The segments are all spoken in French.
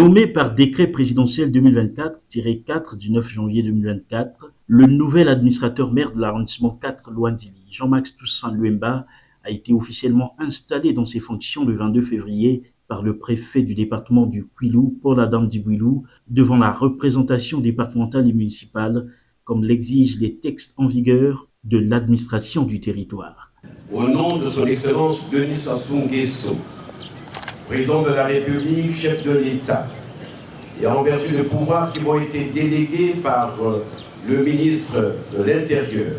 Nommé par décret présidentiel 2024-4 du 9 janvier 2024, le nouvel administrateur maire de l'arrondissement 4 Loandili, Jean-Max Toussaint Luemba, a été officiellement installé dans ses fonctions le 22 février par le préfet du département du Kwilu, Paul Adam Dibouilou, devant la représentation départementale et municipale, comme l'exigent les textes en vigueur de l'administration du territoire. Au nom de son Excellence Denis Sassou Nguesso, président de la République, chef de l'État, et en vertu des pouvoirs qui m'ont été délégués par le ministre de l'Intérieur,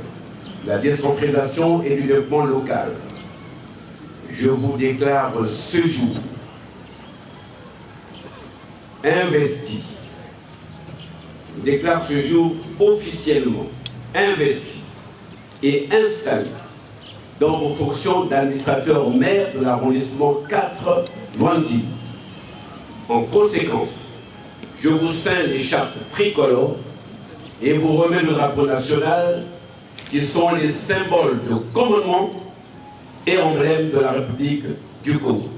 la décentralisation et du développement local, je vous déclare ce jour investi. Je vous déclare ce jour officiellement investi et installé dans vos fonctions d'administrateur maire de l'arrondissement 4 Loandili. En conséquence, je vous ceins l'écharpe tricolore et vous remets le drapeau national qui sont les symboles de commandement et emblèmes de la République du Congo.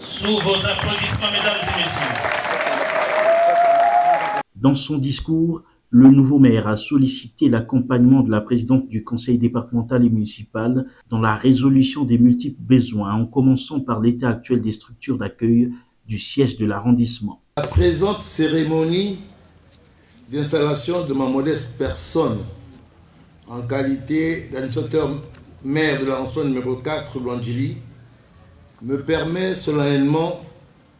Sous vos applaudissements, mesdames et messieurs. Dans son discours, le nouveau maire a sollicité l'accompagnement de la présidente du conseil départemental et municipal dans la résolution des multiples besoins, en commençant par l'état actuel des structures d'accueil du siège de l'arrondissement. La présente cérémonie d'installation de ma modeste personne en qualité d'administrateur maire de l'arrondissement numéro 4 Loandili me permet solennellement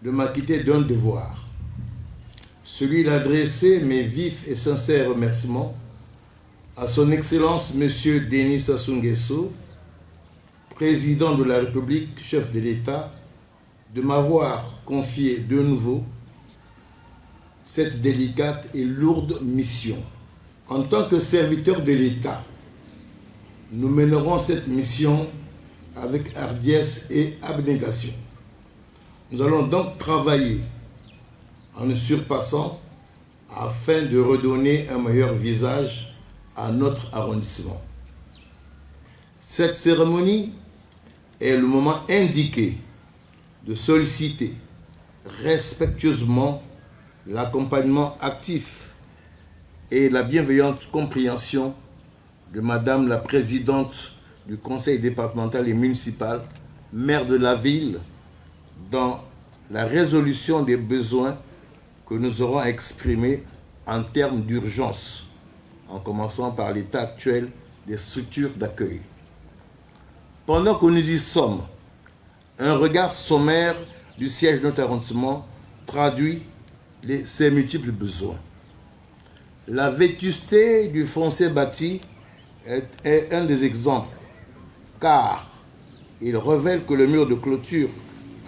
de m'acquitter d'un devoir, celui d'adresser mes vifs et sincères remerciements à son Excellence M. Denis Sassou Nguesso, président de la République, chef de l'État, de m'avoir confié de nouveau cette délicate et lourde mission. En tant que serviteur de l'État, nous mènerons cette mission avec hardiesse et abnégation. Nous allons donc travailler en nous surpassant afin de redonner un meilleur visage à notre arrondissement. Cette cérémonie est le moment indiqué de solliciter respectueusement l'accompagnement actif et la bienveillante compréhension de Madame la Présidente du Conseil départemental et municipal, maire de la ville, dans la résolution des besoins que nous aurons exprimés en termes d'urgence, en commençant par l'état actuel des structures d'accueil. Pendant que nous y sommes, un regard sommaire du siège de notre arrondissement traduit ces multiples besoins. La vétusté du foncier bâti est un des exemples, car il révèle que le mur de clôture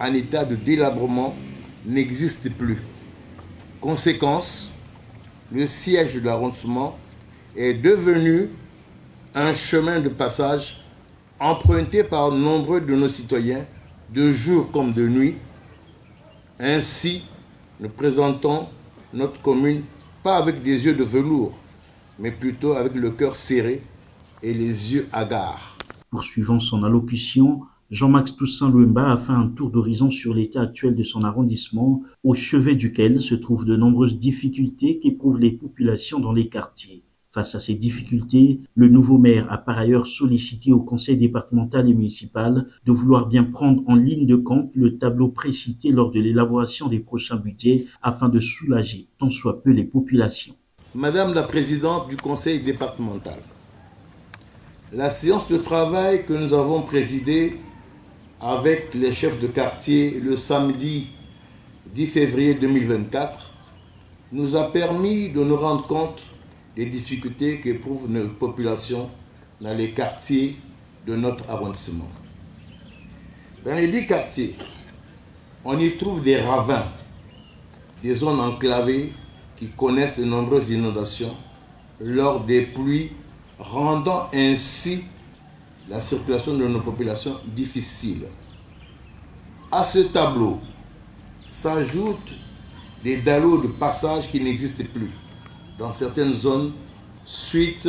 en état de délabrement n'existe plus. Conséquence, le siège de l'arrondissement est devenu un chemin de passage emprunté par nombreux de nos citoyens, de jour comme de nuit. Ainsi, nous présentons notre commune pas avec des yeux de velours, mais plutôt avec le cœur serré et les yeux hagards. Poursuivant son allocution, Jean-Max Toussaint Luemba a fait un tour d'horizon sur l'état actuel de son arrondissement, au chevet duquel se trouvent de nombreuses difficultés qu'éprouvent les populations dans les quartiers. Face à ces difficultés, le nouveau maire a par ailleurs sollicité au conseil départemental et municipal de vouloir bien prendre en ligne de compte le tableau précité lors de l'élaboration des prochains budgets afin de soulager tant soit peu les populations. Madame la Présidente du conseil départemental, la séance de travail que nous avons présidée avec les chefs de quartier le samedi 10 février 2024 nous a permis de nous rendre compte des difficultés qu'éprouvent nos populations dans les quartiers de notre arrondissement. Dans les 10 quartiers, on y trouve des ravins, des zones enclavées qui connaissent de nombreuses inondations lors des pluies, rendant ainsi la circulation de nos populations difficile. À ce tableau s'ajoutent des dallots de passage qui n'existent plus, dans certaines zones suite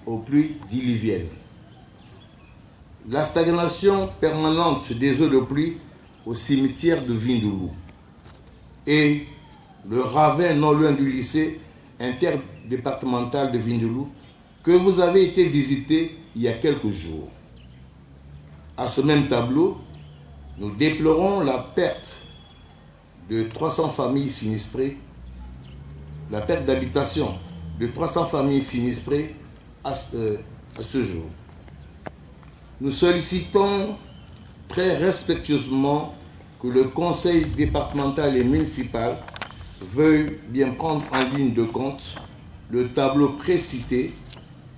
aux pluies diluviennes. La stagnation permanente des eaux de pluie au cimetière de Vindoulou et le ravin non loin du lycée interdépartemental de Vindoulou que vous avez été visité il y a quelques jours. À ce même tableau, nous déplorons la perte de 300 familles sinistrées, la perte d'habitation de 300 familles sinistrées à ce jour. Nous sollicitons très respectueusement que le conseil départemental et municipal veuille bien prendre en ligne de compte le tableau précité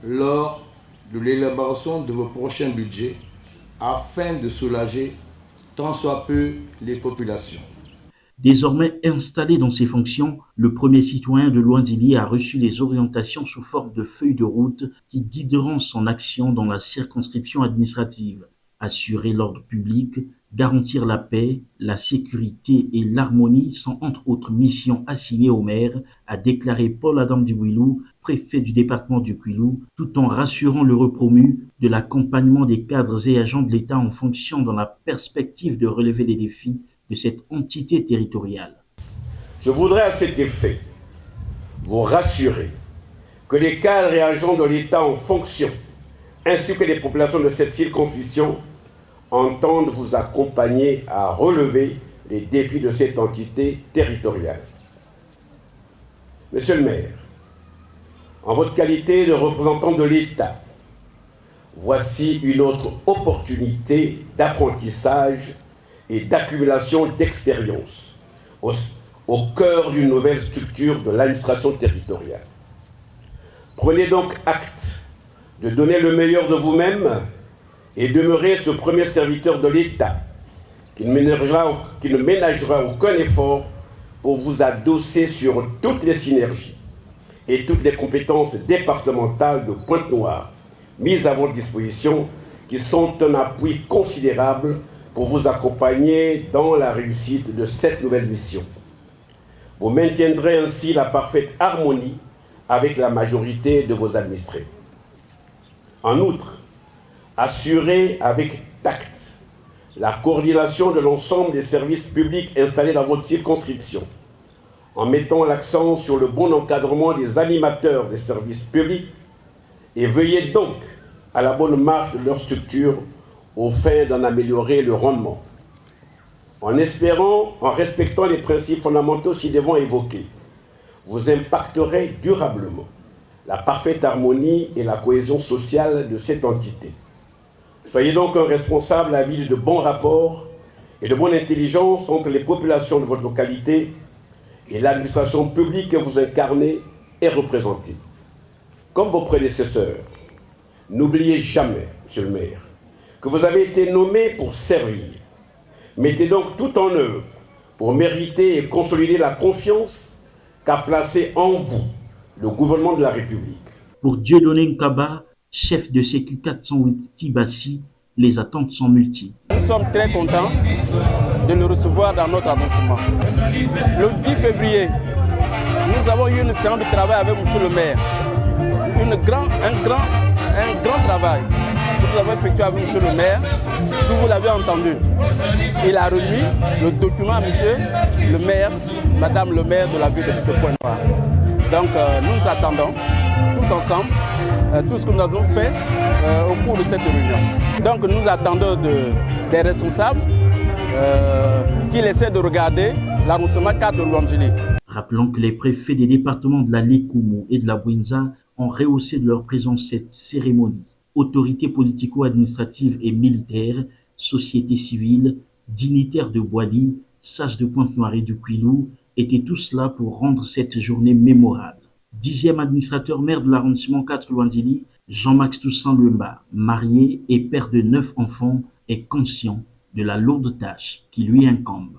lors de l'élaboration de vos prochains budgets afin de soulager tant soit peu les populations. Désormais installé dans ses fonctions, le premier citoyen de Luandili a reçu les orientations sous forme de feuilles de route qui guideront son action dans la circonscription administrative. Assurer l'ordre public, garantir la paix, la sécurité et l'harmonie sont entre autres missions assignées au maire, a déclaré Paul Adam Dibouilou, préfet du département du Kwilu, tout en rassurant l'heureux promu de l'accompagnement des cadres et agents de l'État en fonction dans la perspective de relever les défis de cette entité territoriale. Je voudrais à cet effet vous rassurer que les cadres et agents de l'État en fonction, ainsi que les populations de cette circonscription, entendent vous accompagner à relever les défis de cette entité territoriale. Monsieur le maire, en votre qualité de représentant de l'État, voici une autre opportunité d'apprentissage et d'accumulation d'expérience au cœur d'une nouvelle structure de l'administration territoriale. Prenez donc acte de donner le meilleur de vous-même et demeurez ce premier serviteur de l'État qui ne ménagera aucun effort pour vous adosser sur toutes les synergies et toutes les compétences départementales de Pointe-Noire mises à votre disposition qui sont un appui considérable pour vous accompagner dans la réussite de cette nouvelle mission. Vous maintiendrez ainsi la parfaite harmonie avec la majorité de vos administrés. En outre, assurez avec tact la coordination de l'ensemble des services publics installés dans votre circonscription, en mettant l'accent sur le bon encadrement des animateurs des services publics et veillez donc à la bonne marche de leur structure au fin d'en améliorer le rendement. En espérant, en respectant les principes fondamentaux ci-devant évoqués, vous impacterez durablement la parfaite harmonie et la cohésion sociale de cette entité. Soyez donc un responsable avide de bons rapports et de bonne intelligence entre les populations de votre localité et l'administration publique que vous incarnez et représentez. Comme vos prédécesseurs, n'oubliez jamais, monsieur le maire, que vous avez été nommé pour servir. Mettez donc tout en œuvre pour mériter et consolider la confiance qu'a placée en vous le gouvernement de la République. Pour Dieudonné Nkaba, chef de Sécu 408 Tibassi, les attentes sont multiples. Nous sommes très contents de le recevoir dans notre arrondissement. Le 10 février, nous avons eu une séance de travail avec M. le maire. Un grand travail que nous avons effectué avec M. le maire, que vous l'avez entendu. Il a remis le document à M. le maire, Madame le maire de la ville de Pointe-Noire. Donc nous attendons tous ensemble tout ce que nous avons fait au cours de cette réunion. Donc nous attendons des responsables qui essaient de regarder l'arrondissement 4 de Luandili. Rappelons que les préfets des départements de la Likoumou et de la Bouinza ont rehaussé de leur présence cette cérémonie. Autorités politico-administratives et militaires, société civile, dignitaires de Boili, sages de Pointe-Noire et du Kwilu étaient tous là pour rendre cette journée mémorable. 10e administrateur maire de l'arrondissement 4 Luandili, Jean-Max Toussaint Luemba, marié et père de 9 enfants, est conscient de la lourde tâche qui lui incombe.